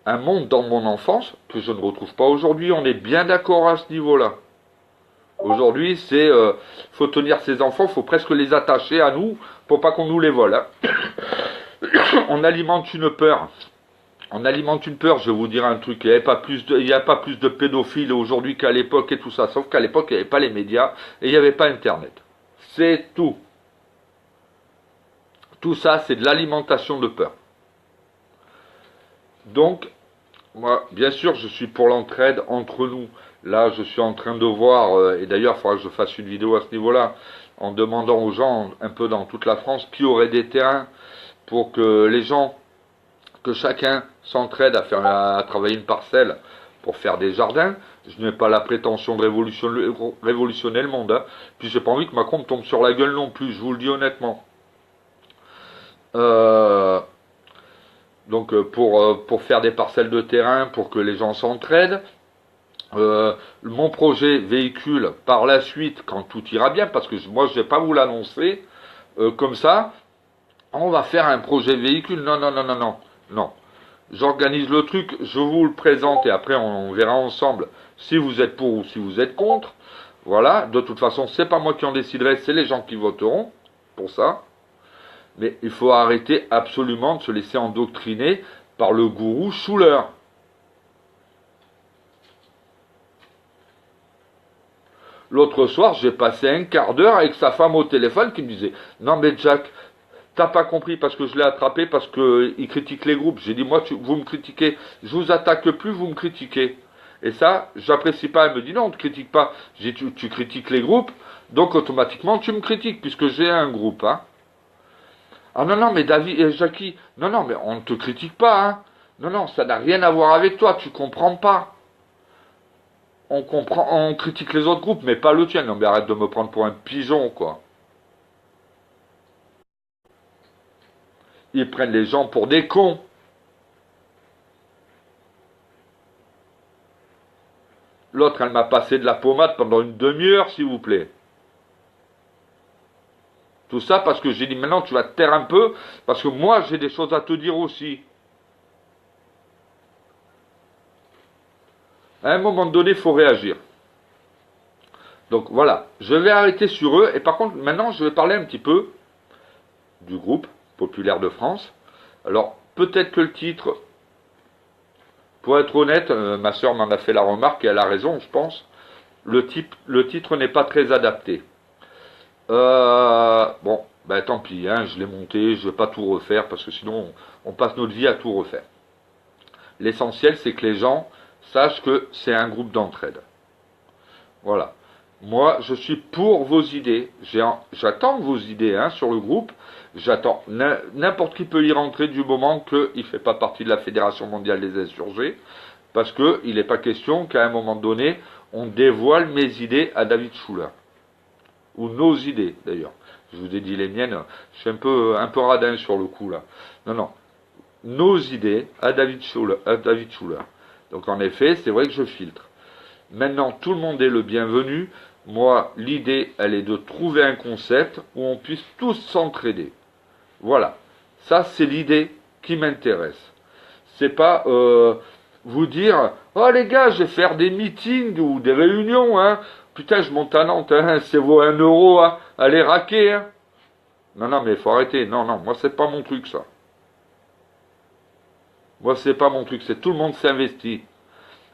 un monde dans mon enfance que je ne retrouve pas aujourd'hui. On est bien d'accord à ce niveau-là. Aujourd'hui, c'est faut tenir ses enfants, faut presque les attacher à nous pour pas qu'on nous les vole, hein. On alimente une peur. On alimente une peur, je vais vous dire un truc, il n'y a pas plus de pédophiles aujourd'hui qu'à l'époque et tout ça, sauf qu'à l'époque, il n'y avait pas les médias et il n'y avait pas Internet. C'est tout. Tout ça, c'est de l'alimentation de peur. Donc, moi, bien sûr, je suis pour l'entraide entre nous. Là, je suis en train de voir, et d'ailleurs, il faudra que je fasse une vidéo à ce niveau-là, en demandant aux gens, un peu dans toute la France, qui aurait des terrains pour que les gens, que chacun s'entraide à travailler une parcelle pour faire des jardins. Je n'ai pas la prétention de révolutionner le monde, hein. Puis j'ai pas envie que Macron me tombe sur la gueule non plus, je vous le dis honnêtement. Donc pour faire des parcelles de terrain, pour que les gens s'entraident, mon projet véhicule par la suite, quand tout ira bien, parce que moi je vais pas vous l'annoncer, comme ça, on va faire un projet véhicule, non. J'organise le truc, je vous le présente et après on verra ensemble si vous êtes pour ou si vous êtes contre. Voilà, de toute façon, c'est pas moi qui en déciderai, c'est les gens qui voteront pour ça. Mais il faut arrêter absolument de se laisser endoctriner par le gourou Schuller. L'autre soir, j'ai passé un quart d'heure avec sa femme au téléphone qui me disait « Non mais Jack, t'as pas compris parce que je l'ai attrapé, parce qu'il critique les groupes. » J'ai dit « Moi, vous me critiquez, je vous attaque plus, vous me critiquez. » Et ça, j'apprécie pas. Elle me dit « Non, on ne critique pas. » J'ai dit « Tu critiques les groupes, donc automatiquement tu me critiques puisque j'ai un groupe. Hein. » Ah non, mais David et Jackie, non, mais on ne te critique pas. Hein. Non, ça n'a rien à voir avec toi, tu comprends pas. On critique les autres groupes, mais pas le tien. Non, mais arrête de me prendre pour un pigeon, quoi. Ils prennent les gens pour des cons. L'autre, elle m'a passé de la pommade pendant une demi-heure, s'il vous plaît. Tout ça parce que j'ai dit, maintenant, tu vas te taire un peu, parce que moi, j'ai des choses à te dire aussi. À un moment donné, il faut réagir. Donc voilà, je vais arrêter sur eux, et par contre, maintenant, je vais parler un petit peu du groupe populaire de France. Alors, peut-être que le titre, pour être honnête, ma soeur m'en a fait la remarque, et elle a raison, je pense, le titre n'est pas très adapté. Bon, ben tant pis, hein, je l'ai monté, je ne vais pas tout refaire, parce que sinon, on passe notre vie à tout refaire. L'essentiel, c'est que les gens sachent que c'est un groupe d'entraide. Voilà. Moi, je suis pour vos idées. J'attends vos idées hein, sur le groupe. J'attends. N'importe qui peut y rentrer du moment qu'il ne fait pas partie de la Fédération mondiale des insurgés. Parce qu'il n'est pas question qu'à un moment donné, on dévoile mes idées à David Schuller. Ou nos idées, d'ailleurs. Je vous ai dit les miennes. Je suis un peu radin sur le coup, là. Non, non. Nos idées à David Schuller. Donc, en effet, c'est vrai que je filtre. Maintenant, tout le monde est le bienvenu. Moi, l'idée, elle est de trouver un concept où on puisse tous s'entraider. Voilà. Ça, c'est l'idée qui m'intéresse. C'est pas vous dire, oh les gars, je vais faire des meetings ou des réunions, hein. Putain, je monte à Nantes, hein. C'est vaut 1 euro, hein. Allez raquer, hein. Non, non, mais il faut arrêter. Non, non, moi, c'est pas mon truc, ça. Moi, c'est pas mon truc. C'est tout le monde s'investit.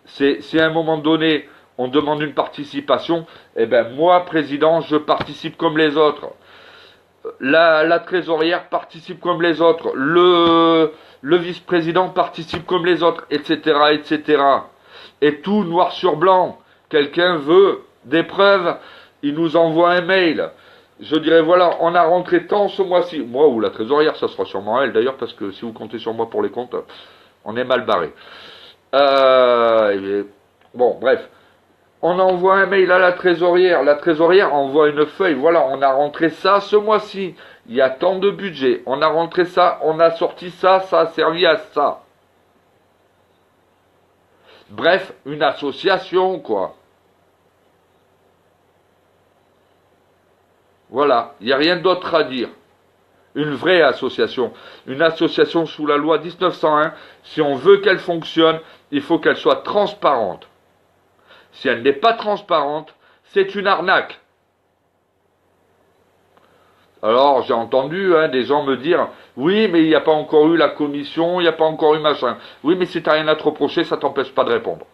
Si à un moment donné, on demande une participation, eh ben moi, président, je participe comme les autres. La trésorière participe comme les autres. Le vice-président participe comme les autres, etc., etc. Et tout noir sur blanc. Quelqu'un veut des preuves, il nous envoie un mail. Je dirais, voilà, on a rentré tant ce mois-ci. Moi ou la trésorière, ça sera sûrement elle d'ailleurs, parce que si vous comptez sur moi pour les comptes, on est mal barré. Bon, bref. On envoie un mail à la trésorière envoie une feuille, voilà, on a rentré ça ce mois-ci, il y a tant de budget, on a rentré ça, on a sorti ça, ça a servi à ça. Bref, une association, quoi. Voilà, il n'y a rien d'autre à dire. Une vraie association. Une association sous la loi 1901, si on veut qu'elle fonctionne, il faut qu'elle soit transparente. Si elle n'est pas transparente, c'est une arnaque. Alors, j'ai entendu des gens me dire, oui, mais il n'y a pas encore eu la commission, il n'y a pas encore eu machin. Oui, mais si tu n'as rien à te reprocher, ça t'empêche pas de répondre.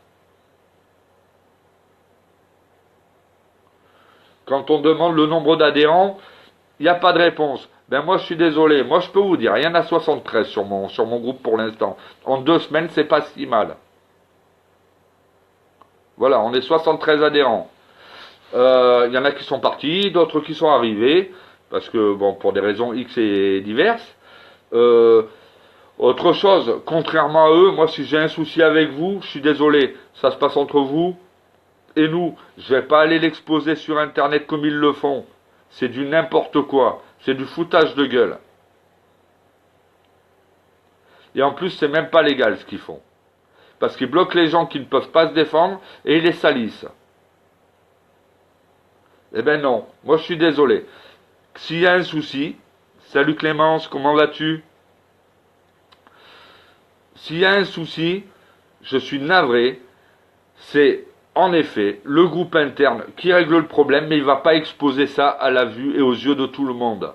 Quand on demande le nombre d'adhérents, il n'y a pas de réponse. Ben moi, je suis désolé. Moi, je peux vous dire, il y en a 73 sur mon groupe pour l'instant. En 2 semaines, c'est pas si mal. Voilà, on est 73 adhérents. Il y en a qui sont partis, d'autres qui sont arrivés, parce que, bon, pour des raisons X et diverses. Autre chose, contrairement à eux, moi, si j'ai un souci avec vous, je suis désolé, ça se passe entre vous et nous. Je vais pas aller l'exposer sur Internet comme ils le font. C'est du n'importe quoi. C'est du foutage de gueule. Et en plus, c'est même pas légal ce qu'ils font. Parce qu'ils bloquent les gens qui ne peuvent pas se défendre et ils les salissent. Eh ben non, moi je suis désolé. S'il y a un souci, salut Clémence, comment vas-tu? S'il y a un souci, je suis navré, c'est en effet le groupe interne qui règle le problème, mais il ne va pas exposer ça à la vue et aux yeux de tout le monde.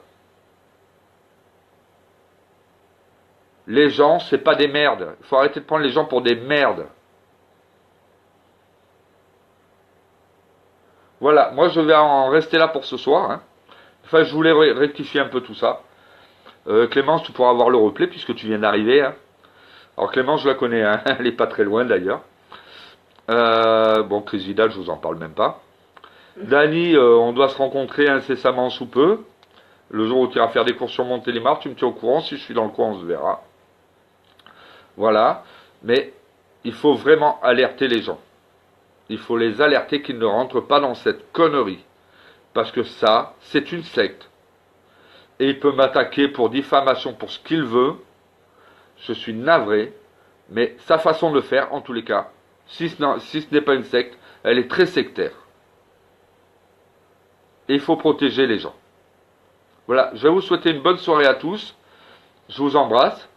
Les gens, c'est pas des merdes. Il faut arrêter de prendre les gens pour des merdes. Voilà, moi je vais en rester là pour ce soir. Hein. Enfin, je voulais rectifier un peu tout ça. Clémence, tu pourras avoir le replay puisque tu viens d'arriver. Hein. Alors Clémence, je la connais, hein. Elle est pas très loin d'ailleurs. Bon, Chris Vidal, je vous en parle même pas. Dani, on doit se rencontrer incessamment sous peu. Le jour où tu iras faire des courses sur Montélimar, tu me tiens au courant. Si je suis dans le coin, on se verra. Voilà. Mais il faut vraiment alerter les gens. Il faut les alerter qu'ils ne rentrent pas dans cette connerie. Parce que ça, c'est une secte. et il peut m'attaquer pour diffamation, pour ce qu'il veut. Je suis navré, mais sa façon de faire, en tous les cas, si ce n'est pas une secte, elle est très sectaire. Et il faut protéger les gens. Voilà, je vais vous souhaiter une bonne soirée à tous. Je vous embrasse.